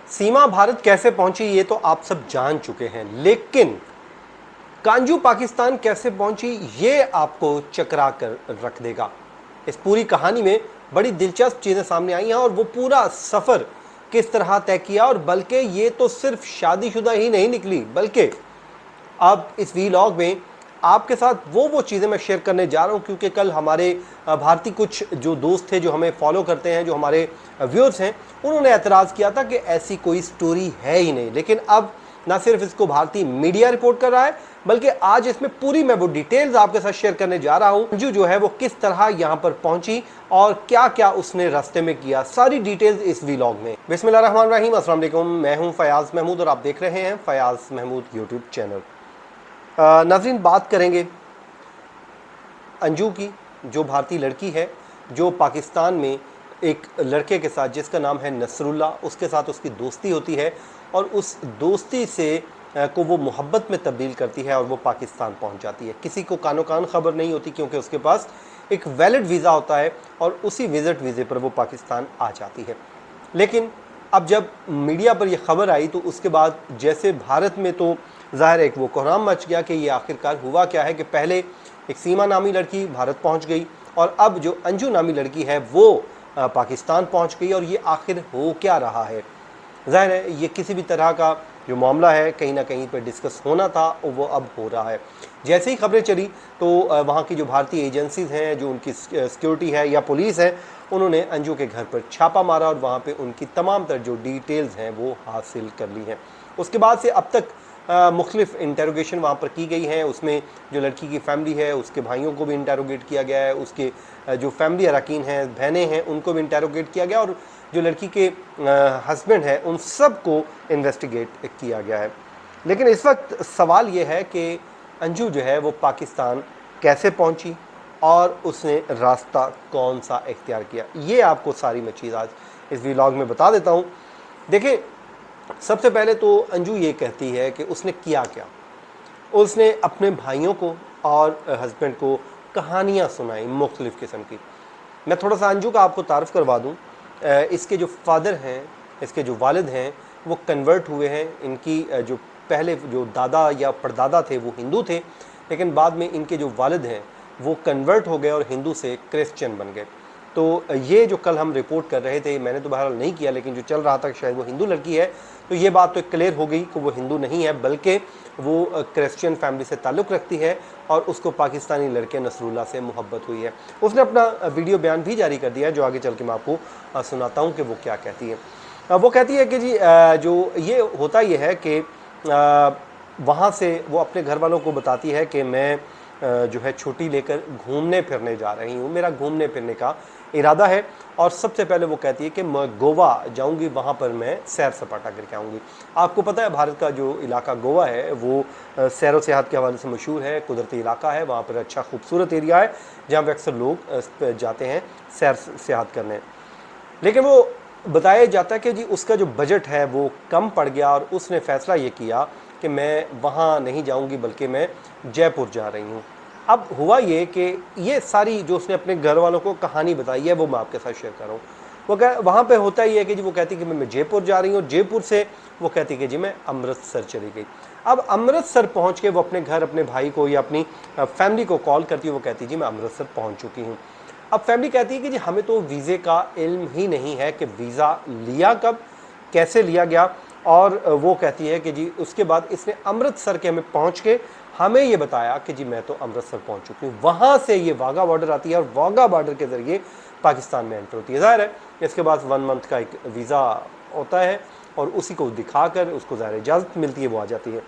सीमा भारत कैसे पहुंची ये तो आप सब जान चुके हैं, लेकिन कांजू पाकिस्तान कैसे पहुंची ये आपको चकरा कर रख देगा। इस पूरी कहानी में बड़ी दिलचस्प चीज़ें सामने आई हैं और वो पूरा सफ़र किस तरह तय किया, और बल्कि ये तो सिर्फ शादीशुदा ही नहीं निकली, बल्कि अब इस वीलॉग में आपके साथ वो चीज़ें मैं शेयर करने जा रहा हूँ, क्योंकि कल हमारे भारतीय कुछ जो दोस्त थे जो हमें फॉलो करते हैं, जो हमारे व्यूअर्स हैं, उन्होंने एतराज़ किया था कि ऐसी कोई स्टोरी है ही नहीं। लेकिन अब ना सिर्फ इसको भारतीय मीडिया रिपोर्ट कर रहा है, बल्कि आज इसमें पूरी मैं वो डिटेल्स आपके साथ शेयर करने जा रहा हूँ। अंजू जो है वो किस तरह यहाँ पर पहुंची और क्या क्या उसने रास्ते में किया, सारी डिटेल्स इस वीलॉग में। बिस्मिल्लाहिर्रहमानिर्रहीम, अस्सलाम वालेकुम। मैं हूँ फयाज़ महमूद और आप देख रहे हैं फयाज़ महमूद यूट्यूब चैनल। नाज़रीन, बात करेंगे अंजू की, जो भारतीय लड़की है, जो पाकिस्तान में एक लड़के के साथ जिसका नाम है नसरुल्ला, उसके साथ उसकी दोस्ती होती है और उस दोस्ती से को वो मोहब्बत में तब्दील करती है और वो पाकिस्तान पहुंच जाती है। किसी को कानो कान खबर नहीं होती, क्योंकि उसके पास एक वैलिड वीज़ा होता है और उसी विजिट वीज़े पर वो पाकिस्तान आ जाती है। लेकिन अब जब मीडिया पर यह खबर आई तो उसके बाद जैसे भारत में तो ज़ाहिर एक वो कोहराम मच गया कि ये आखिरकार हुआ क्या है, कि पहले एक सीमा नामी लड़की भारत पहुंच गई और अब जो अंजू नामी लड़की है वो पाकिस्तान पहुंच गई, और ये आखिर हो क्या रहा है। ज़ाहिर है ये किसी भी तरह का जो मामला है कहीं ना कहीं पर डिस्कस होना था, वो अब हो रहा है। जैसे ही खबरें चली तो वहाँ की जो भारतीय एजेंसीज़ हैं, जो उनकी सिक्योरिटी है या पुलिस है, उन्होंने अंजू के घर पर छापा मारा और वहाँ पे उनकी तमाम तर जो डिटेल्स हैं वो हासिल कर ली हैं। उसके बाद से अब तक मुख्तलिफ इंटेरोगेशन वहाँ पर की गई हैं। उसमें जो लड़की की फ़ैमिली है उसके भाइयों को भी इंटेरोगेट किया गया है, उसके जो फैमिली अरकान हैं, बहनें हैं, उनको भी इंटेरोगेट किया गया, और जो लड़की के हस्बैंड हैं उन सब को इन्वेस्टिगेट किया गया है। लेकिन इस वक्त सवाल ये है कि अंजू जो है वो पाकिस्तान कैसे पहुंची और उसने रास्ता कौन सा इख्तियार किया, ये आपको सारी मैं चीज़ आज इस व्लॉग में बता देता हूँ। देखिए, सबसे पहले तो अंजू ये कहती है कि उसने किया क्या। उसने अपने भाइयों को और हस्बैंड को कहानियाँ सुनाई मुख्तलिफ़ किस्म की। मैं थोड़ा सा अंजू का आपको तारफ़ करवा दूँ। इसके जो फादर हैं, इसके जो वालिद हैं, वो कन्वर्ट हुए हैं। इनकी जो पहले जो दादा या परदादा थे वो हिंदू थे, लेकिन बाद में इनके जो वालिद हैं वो कन्वर्ट हो गए और हिंदू से क्रिश्चियन बन गए। तो ये जो कल हम रिपोर्ट कर रहे थे, मैंने तो बहरहाल नहीं किया, लेकिन जो चल रहा था शायद वो हिंदू लड़की है, तो ये बात तो क्लियर हो गई कि वो हिंदू नहीं है, बल्कि वो क्रिश्चियन फैमिली से ताल्लुक़ रखती है और उसको पाकिस्तानी लड़के नसरुल्ला से मोहब्बत हुई है। उसने अपना वीडियो बयान भी जारी कर दिया है, जो आगे चल के मैं आपको सुनाता हूँ कि वो क्या कहती है। वो कहती है कि जी जो ये होता ये है कि वहाँ से वो अपने घर वालों को बताती है कि मैं जो है छुट्टी लेकर घूमने फिरने जा रही हूँ, मेरा घूमने फिरने का इरादा है, और सबसे पहले वो कहती है कि मैं गोवा जाऊंगी, वहाँ पर मैं सैर सपाटा करके आऊँगी। आपको पता है भारत का जो इलाका गोवा है वो सैर व सियाहत के हवाले से मशहूर है, कुदरती इलाका है, वहाँ पर अच्छा खूबसूरत एरिया है जहाँ पर अक्सर लोग जाते हैं सैर सियाहत करने। लेकिन वो बताया जाता है कि जी उसका जो बजट है वो कम पड़ गया और उसने फ़ैसला ये किया कि मैं वहाँ नहीं जाऊँगी, बल्कि मैं जयपुर जा रही हूँ। अब हुआ ये कि ये सारी जो उसने अपने घर वालों को कहानी बताई है वो मैं आपके साथ शेयर कर रहा हूँ। वो वहाँ पे होता ही है कि जी वो कहती कि मैं जयपुर जा रही हूँ, जयपुर से वो कहती कि जी मैं अमृतसर चली गई। अब अमृतसर पहुँच के वो अपने घर, अपने भाई को या अपनी फैमिली को कॉल करती है, वो कहती जी मैं अमृतसर पहुँच चुकी हूँ। अब फैमिली कहती है कि जी हमें तो वीज़े का इल्म ही नहीं है कि वीज़ा लिया कब, कैसे लिया गया, और वो कहती है कि जी उसके बाद इसने अमृतसर के हमें पहुँच के हमें ये बताया कि जी मैं तो अमृतसर पहुँच चुकी हूँ। वहाँ से ये वाघा बॉर्डर आती है और वाघा बॉर्डर के ज़रिए पाकिस्तान में एंटर होती है। ज़ाहिर है इसके बाद 1 मंथ का एक वीज़ा होता है और उसी को दिखाकर उसको ज़ाहिर इजाज़त मिलती है, वो आ जाती है।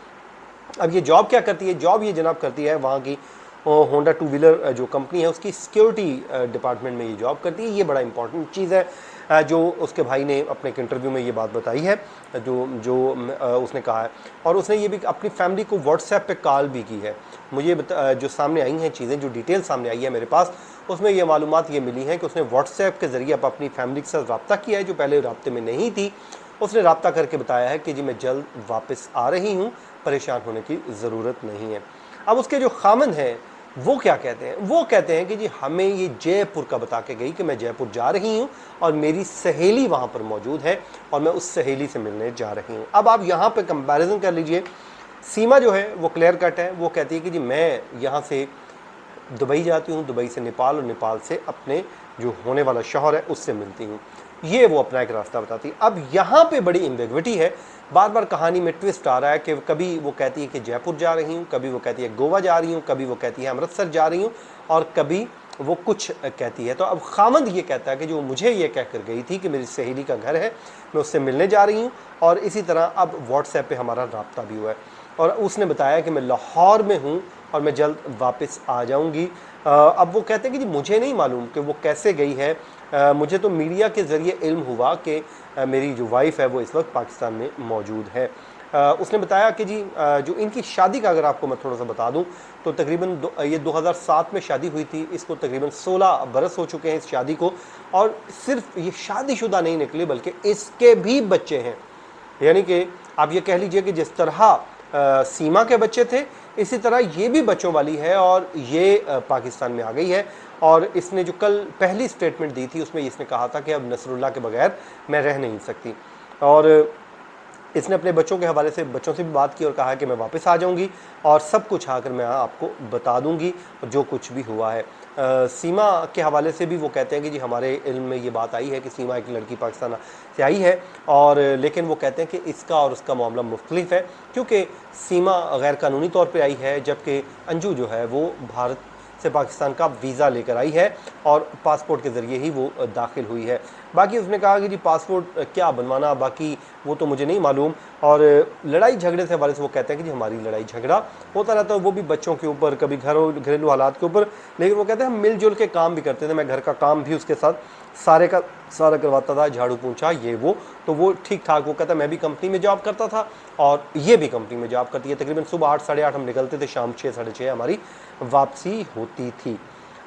अब ये जॉब क्या करती है, जॉब ये जनाब करती है वहाँ की होंडा 2 व्हीलर जो कंपनी है उसकी सिक्योरिटी डिपार्टमेंट में ये जॉब करती है। ये बड़ा इंपॉर्टेंट चीज़ है जो उसके भाई ने अपने एक इंटरव्यू में ये बात बताई है, जो उसने कहा है। और उसने ये भी अपनी फैमिली को व्हाट्सएप पे कॉल भी की है। मुझे जो सामने आई हैं चीज़ें, जो डिटेल सामने आई है मेरे पास, उसमें ये मालूमात ये मिली हैं कि उसने व्हाट्सएप के ज़रिए अपनी फैमिली के साथ रब्ता किया है, जो पहले रब्ते में नहीं थी। उसने रब्ता करके बताया है कि जी मैं जल्द वापस आ रही हूँ, परेशान होने की ज़रूरत नहीं है। अब उसके जो खामन हैं वो क्या कहते हैं? वो कहते हैं कि जी हमें ये जयपुर का बता के गई कि मैं जयपुर जा रही हूँ और मेरी सहेली वहाँ पर मौजूद है और मैं उस सहेली से मिलने जा रही हूँ। अब आप यहाँ पे कंपैरिजन कर लीजिए। सीमा जो है वो क्लियर कट है, वो कहती है कि जी मैं यहाँ से दुबई जाती हूँ, दुबई से नेपाल और नेपाल से अपने जो होने वाला शौहर है उससे मिलती हूँ। ये वो अपना एक रास्ता बताती है। अब यहाँ पे बड़ी एम्बिग्विटी है, बार बार कहानी में ट्विस्ट आ रहा है कि कभी वो कहती है कि जयपुर जा रही हूँ, कभी वो कहती है गोवा जा रही हूँ, कभी वो कहती है अमृतसर जा रही हूँ और कभी वो कुछ कहती है। तो अब खामंद ये कहता है कि जो मुझे ये कह कर गई थी कि मेरी सहेली का घर है, मैं उससे मिलने जा रही हूँ, और इसी तरह अब व्हाट्सएप पे हमारा राब्ता भी हुआ है और उसने बताया कि मैं लाहौर में हूँ और मैं जल्द वापस आ जाऊँगी। अब वो कहते हैं कि जी मुझे नहीं मालूम कि वो कैसे गई है, मुझे तो मीडिया के ज़रिए इल्म हुआ कि मेरी जो वाइफ है वो इस वक्त पाकिस्तान में मौजूद है। उसने बताया कि जी जो इनकी शादी का अगर आपको मैं थोड़ा सा बता दूं तो तकरीबन ये 2007 में शादी हुई थी, इसको तकरीबन 16 बरस हो चुके हैं इस शादी को, और सिर्फ ये शादीशुदा नहीं निकली बल्कि इसके भी बच्चे हैं। यानी कि आप ये कह लीजिए कि जिस तरह सीमा के बच्चे थे इसी तरह ये भी बच्चों वाली है और ये पाकिस्तान में आ गई है। और इसने जो कल पहली स्टेटमेंट दी थी उसमें इसने कहा था कि अब नसरुल्लाह के बगैर मैं रह नहीं सकती, और इसने अपने बच्चों के हवाले से बच्चों से भी बात की और कहा कि मैं वापस आ जाऊंगी और सब कुछ आकर मैं आपको बता दूंगी जो कुछ भी हुआ है। सीमा के हवाले से भी वो कहते हैं कि जी हमारे इल्म में ये बात आई है कि सीमा एक लड़की पाकिस्तान से आई है, और लेकिन वो कहते हैं कि इसका और उसका मामला मुख्तलिफ है क्योंकि सीमा गैर कानूनी तौर पर आई है जबकि अंजू जो है वो भारत से पाकिस्तान का वीज़ा लेकर आई है और पासपोर्ट के ज़रिए ही वो दाखिल हुई है। बाकी उसने कहा कि जी पासपोर्ट क्या बनवाना बाकी वो तो मुझे नहीं मालूम, और लड़ाई झगड़े से हवाले से वो कहते हैं कि जी हमारी लड़ाई झगड़ा होता रहता है, वो भी बच्चों के ऊपर, कभी घरेलू हालात के ऊपर, लेकिन वो कहते हैं हम मिलजुल के काम भी करते थे, मैं घर का काम भी उसके साथ सारे का सारा करवाता था, झाड़ू पोंछा ये वो, तो वो ठीक ठाक। वो कहता है मैं भी कंपनी में जॉब करता था और ये भी कंपनी में जॉब करती है, तकरीबन सुबह 8 साढ़े 8 हम निकलते थे, शाम 6 साढ़े 6 हमारी वापसी होती थी।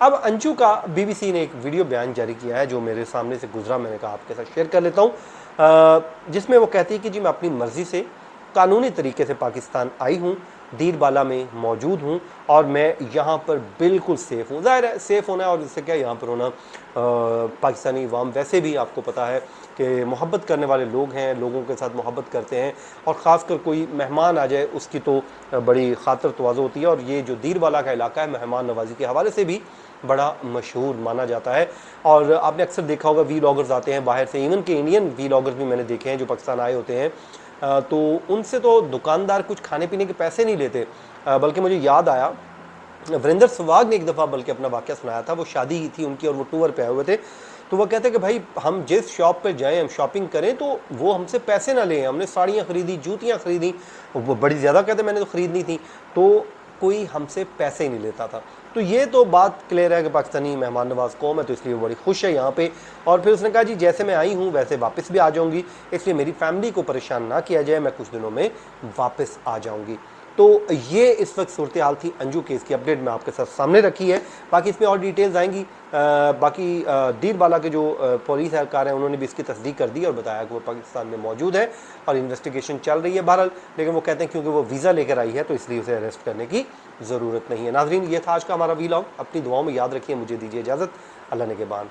अब अंशु का बीबीसी ने एक वीडियो बयान जारी किया है जो मेरे सामने से गुजरा, मैंने कहा आपके साथ शेयर कर लेता हूँ, जिसमें वो कहती है कि जी मैं अपनी मर्ज़ी से कानूनी तरीके से पाकिस्तान आई हूँ, दीरबाला में मौजूद हूँ और मैं यहाँ पर बिल्कुल सेफ़ हूँ। ज़ाहिर है सेफ़ होना है और इससे क्या यहाँ पर होना, पाकिस्तानी अवाम वैसे भी आपको पता है कि मोहब्बत करने वाले लोग हैं, लोगों के साथ मोहब्बत करते हैं, और ख़ासकर कोई मेहमान आ जाए उसकी तो बड़ी खातर तवाज़ो होती है। और ये जो दीरबाला का इलाका है मेहमान नवाजी के हवाले से भी बड़ा मशहूर माना जाता है। और आपने अक्सर देखा होगा वीलॉगर्स आते हैं बाहर से, इवन के इंडियन वीलॉगर्स भी मैंने देखे हैं जो पाकिस्तान आए होते हैं, तो उनसे तो दुकानदार कुछ खाने पीने के पैसे नहीं लेते, बल्कि मुझे याद आया वीरेंद्र सहवाग ने एक दफ़ा बल्कि अपना वाक़या सुनाया था, वो शादी ही थी उनकी और वो टूर पे आए हुए थे, तो वो कहते हैं कि भाई हम जिस शॉप पे जाएं, हम शॉपिंग करें तो वो हमसे पैसे ना लें, हमने साड़ियाँ ख़रीदी, जूतियाँ ख़रीदी, वो बड़ी ज़्यादा कहते मैंने तो ख़रीदनी थी, तो कोई हमसे पैसे ही नहीं लेता था। तो ये तो बात क्लियर है कि पाकिस्तानी मेहमान नवाज कौम है, तो इसलिए वो बड़ी खुश है यहाँ पे। और फिर उसने कहा जी जैसे मैं आई हूँ वैसे वापस भी आ जाऊँगी, इसलिए मेरी फैमिली को परेशान ना किया जाए, मैं कुछ दिनों में वापस आ जाऊँगी। तो ये इस वक्त सूरत हाल थी अंजू केस की, अपडेट मैं आपके साथ सामने रखी है, बाकी इसमें और डिटेल्स आएंगी। बाकी दीरबाला के जो पुलिस एहलकार हैं उन्होंने भी इसकी तस्दीक कर दी और बताया कि वो पाकिस्तान में मौजूद है और इन्वेस्टिगेशन चल रही है बहरहाल, लेकिन वो कहते हैं क्योंकि वो वीज़ा लेकर आई है तो इसलिए उसे अरेस्ट करने की ज़रूरत नहीं है। नाजरीन ये था आज का हमारा वीलॉग, अपनी दुआओं में याद रखिए, मुझे दीजिए इजाज़त, अल्लाह ने के बाद।